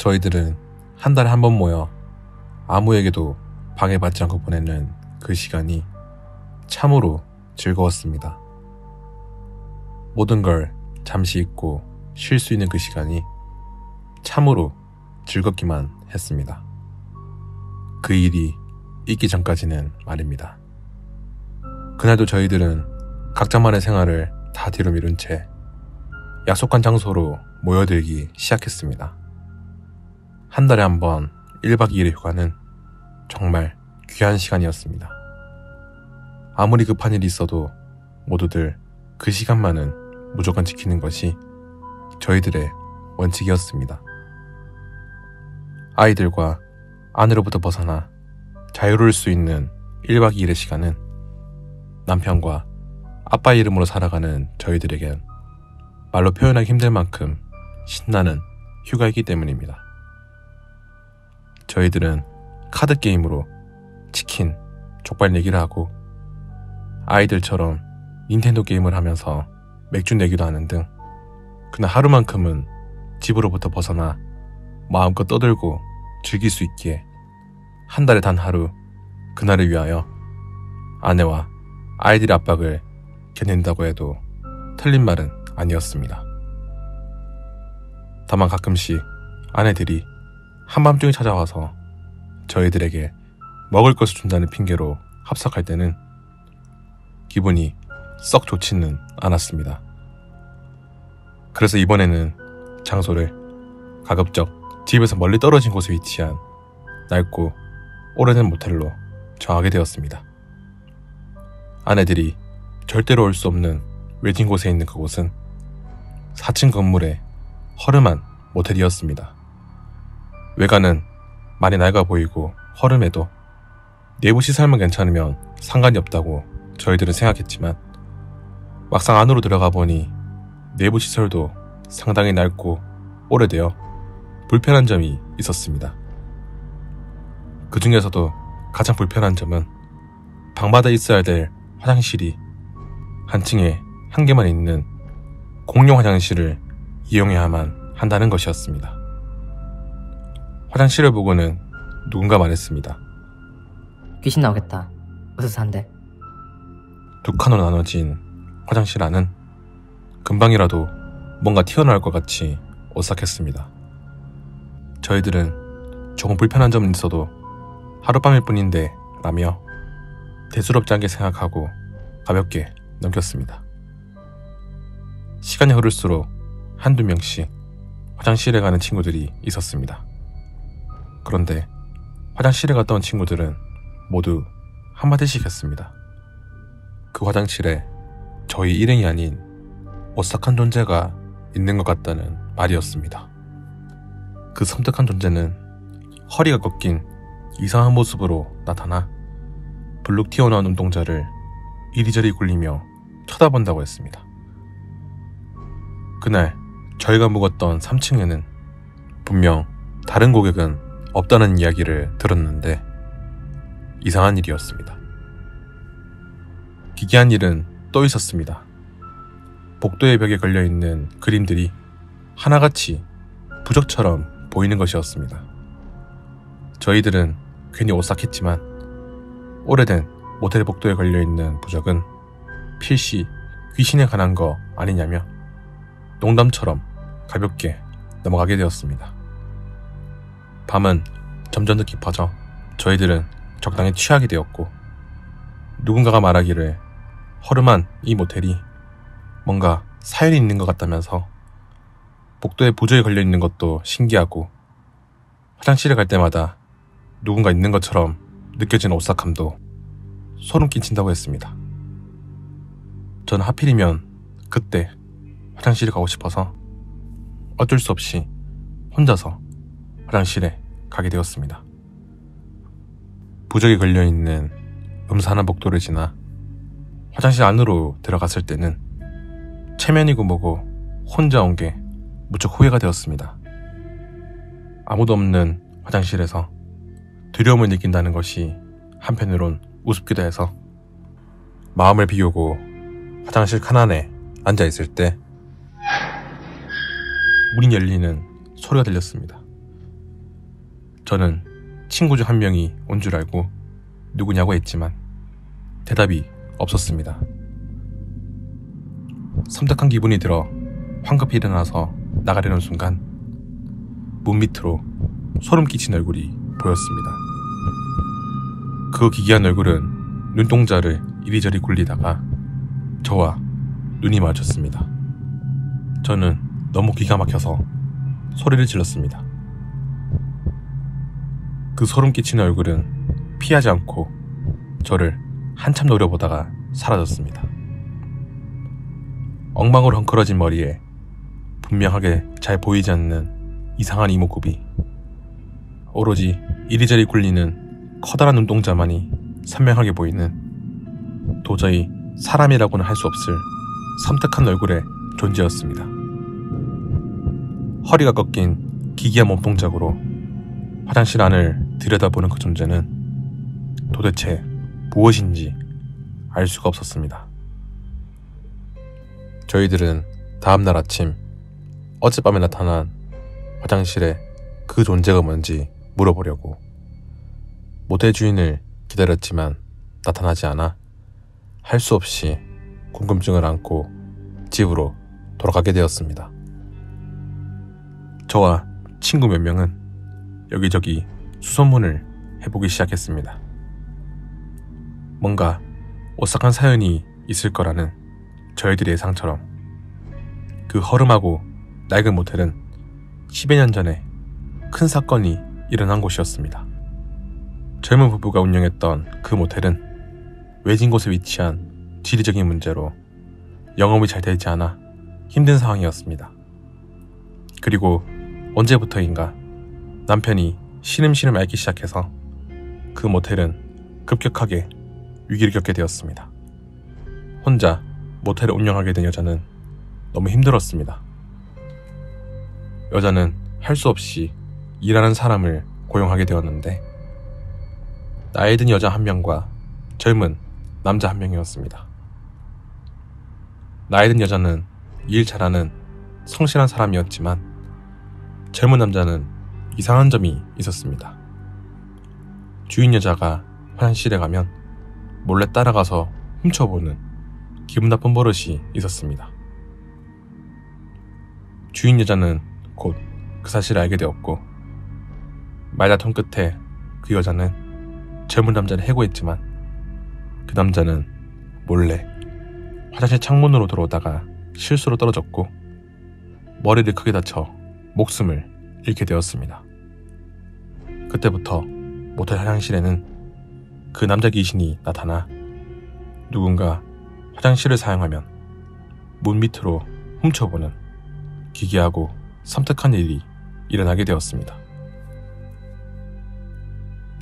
저희들은 한 달에 한 번 모여 아무에게도 방해받지 않고 보내는 그 시간이 참으로 즐거웠습니다. 모든 걸 잠시 잊고 쉴 수 있는 그 시간이 참으로 즐겁기만 했습니다. 그 일이 있기 전까지는 말입니다. 그날도 저희들은 각자만의 생활을 다 뒤로 미룬 채 약속한 장소로 모여들기 시작했습니다. 한 달에 한 번 1박 2일의 휴가는 정말 귀한 시간이었습니다. 아무리 급한 일이 있어도 모두들 그 시간만은 무조건 지키는 것이 저희들의 원칙이었습니다. 아이들과 안으로부터 벗어나 자유로울 수 있는 1박 2일의 시간은 남편과 아빠 이름으로 살아가는 저희들에겐 말로 표현하기 힘들 만큼 신나는 휴가이기 때문입니다. 저희들은 카드게임으로 치킨, 족발 내기를 하고 아이들처럼 닌텐도 게임을 하면서 맥주 내기도 하는 등 그날 하루만큼은 집으로부터 벗어나 마음껏 떠들고 즐길 수 있기에 한 달에 단 하루 그날을 위하여 아내와 아이들의 압박을 견딘다고 해도 틀린 말은 아니었습니다. 다만 가끔씩 아내들이 한밤중에 찾아와서 저희들에게 먹을 것을 준다는 핑계로 합석할 때는 기분이 썩 좋지는 않았습니다. 그래서 이번에는 장소를 가급적 집에서 멀리 떨어진 곳에 위치한 낡고 오래된 모텔로 정하게 되었습니다. 아내들이 절대로 올 수 없는 외진 곳에 있는 그곳은 4층 건물의 허름한 모텔이었습니다. 외관은 많이 낡아 보이고 허름해도 내부 시설만 괜찮으면 상관이 없다고 저희들은 생각했지만 막상 안으로 들어가 보니 내부 시설도 상당히 낡고 오래되어 불편한 점이 있었습니다. 그 중에서도 가장 불편한 점은 방마다 있어야 될 화장실이 한 층에 한 개만 있는 공용 화장실을 이용해야만 한다는 것이었습니다. 화장실을 보고는 누군가 말했습니다. 귀신 나오겠다. 어디서 산대? 두 칸으로 나눠진 화장실 안은 금방이라도 뭔가 튀어나올 것 같이 오싹했습니다. 저희들은 조금 불편한 점은 있어도 하룻밤일 뿐인데 라며 대수롭지 않게 생각하고 가볍게 넘겼습니다. 시간이 흐를수록 한두 명씩 화장실에 가는 친구들이 있었습니다. 그런데 화장실에 갔다 온 친구들은 모두 한마디씩 했습니다. 그 화장실에 저희 일행이 아닌 오싹한 존재가 있는 것 같다는 말이었습니다. 그 섬뜩한 존재는 허리가 꺾인 이상한 모습으로 나타나 불룩 튀어나온 눈동자를 이리저리 굴리며 쳐다본다고 했습니다. 그날 저희가 묵었던 3층에는 분명 다른 고객은 없다는 이야기를 들었는데 이상한 일이었습니다. 기괴한 일은 또 있었습니다. 복도의 벽에 걸려있는 그림들이 하나같이 부적처럼 보이는 것이었습니다. 저희들은 괜히 오싹했지만 오래된 모텔 복도에 걸려있는 부적은 필시 귀신에 관한 거 아니냐며 농담처럼 가볍게 넘어가게 되었습니다. 밤은 점점 더 깊어져 저희들은 적당히 취하게 되었고 누군가가 말하기를 허름한 이 모텔이 뭔가 사연이 있는 것 같다면서 복도에 부적이 걸려있는 것도 신기하고 화장실에 갈 때마다 누군가 있는 것처럼 느껴지는 오싹함도 소름 끼친다고 했습니다. 저는 하필이면 그때 화장실에 가고 싶어서 어쩔 수 없이 혼자서 화장실에 가게 되었습니다. 부적이 걸려있는 음산한 복도를 지나 화장실 안으로 들어갔을 때는 체면이고 뭐고 혼자 온 게 무척 후회가 되었습니다. 아무도 없는 화장실에서 두려움을 느낀다는 것이 한편으론 우습기도 해서 마음을 비우고 화장실 칸 안에 앉아있을 때 문이 열리는 소리가 들렸습니다. 저는 친구 중 한 명이 온 줄 알고 누구냐고 했지만 대답이 없었습니다. 섬뜩한 기분이 들어 황급히 일어나서 나가려는 순간 문 밑으로 소름 끼친 얼굴이 보였습니다. 그 기괴한 얼굴은 눈동자를 이리저리 굴리다가 저와 눈이 마주쳤습니다. 저는 너무 기가 막혀서 소리를 질렀습니다. 그 소름 끼치는 얼굴은 피하지 않고 저를 한참 노려보다가 사라졌습니다. 엉망으로 헝클어진 머리에 분명하게 잘 보이지 않는 이상한 이목구비, 오로지 이리저리 굴리는 커다란 눈동자만이 선명하게 보이는 도저히 사람이라고는 할 수 없을 섬뜩한 얼굴의 존재였습니다. 허리가 꺾인 기괴한 몸동작으로 화장실 안을 들여다보는 그 존재는 도대체 무엇인지 알 수가 없었습니다. 저희들은 다음날 아침 어젯밤에 나타난 화장실에 그 존재가 뭔지 물어보려고 모텔 주인을 기다렸지만 나타나지 않아 할 수 없이 궁금증을 안고 집으로 돌아가게 되었습니다. 저와 친구 몇 명은 여기저기 수소문을 해보기 시작했습니다. 뭔가 오싹한 사연이 있을 거라는 저희들의 예상처럼 그 허름하고 낡은 모텔은 10여 년 전에 큰 사건이 일어난 곳이었습니다. 젊은 부부가 운영했던 그 모텔은 외진 곳에 위치한 지리적인 문제로 영업이 잘 되지 않아 힘든 상황이었습니다. 그리고 언제부터인가 남편이 시름시름 앓기 시작해서 그 모텔은 급격하게 위기를 겪게 되었습니다. 혼자 모텔을 운영하게 된 여자는 너무 힘들었습니다. 여자는 할 수 없이 일하는 사람을 고용하게 되었는데 나이 든 여자 한 명과 젊은 남자 한 명이었습니다. 나이 든 여자는 일 잘하는 성실한 사람이었지만 젊은 남자는 이상한 점이 있었습니다. 주인 여자가 화장실에 가면 몰래 따라가서 훔쳐보는 기분 나쁜 버릇이 있었습니다. 주인 여자는 곧 그 사실을 알게 되었고 말다툼 끝에 그 여자는 젊은 남자를 해고했지만 그 남자는 몰래 화장실 창문으로 들어오다가 실수로 떨어졌고 머리를 크게 다쳐 목숨을 잃게 되었습니다. 그때부터 모텔 화장실에는 그 남자 귀신이 나타나 누군가 화장실을 사용하면 문 밑으로 훔쳐보는 기괴하고 섬뜩한 일이 일어나게 되었습니다.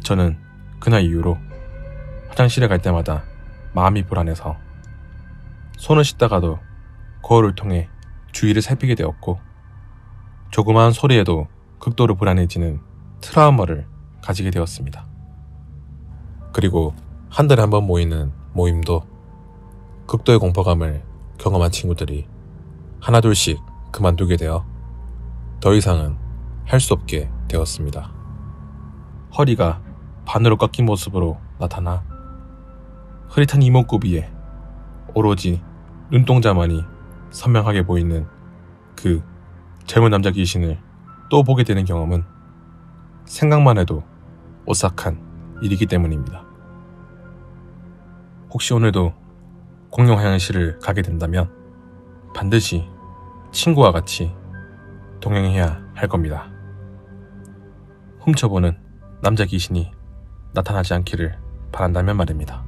저는 그날 이후로 화장실에 갈 때마다 마음이 불안해서 손을 씻다가도 거울을 통해 주위를 살피게 되었고 조그마한 소리에도 극도로 불안해지는 트라우마를 가지게 되었습니다. 그리고 한 달에 한 번 모이는 모임도 극도의 공포감을 경험한 친구들이 하나둘씩 그만두게 되어 더 이상은 할 수 없게 되었습니다. 허리가 반으로 꺾인 모습으로 나타나 흐릿한 이목구비에 오로지 눈동자만이 선명하게 보이는 그 젊은 남자 귀신을 또 보게 되는 경험은 생각만 해도 오싹한 일이기 때문입니다. 혹시 오늘도 공용 화장실을 가게 된다면 반드시 친구와 같이 동행해야 할 겁니다. 훔쳐보는 남자 귀신이 나타나지 않기를 바란다면 말입니다.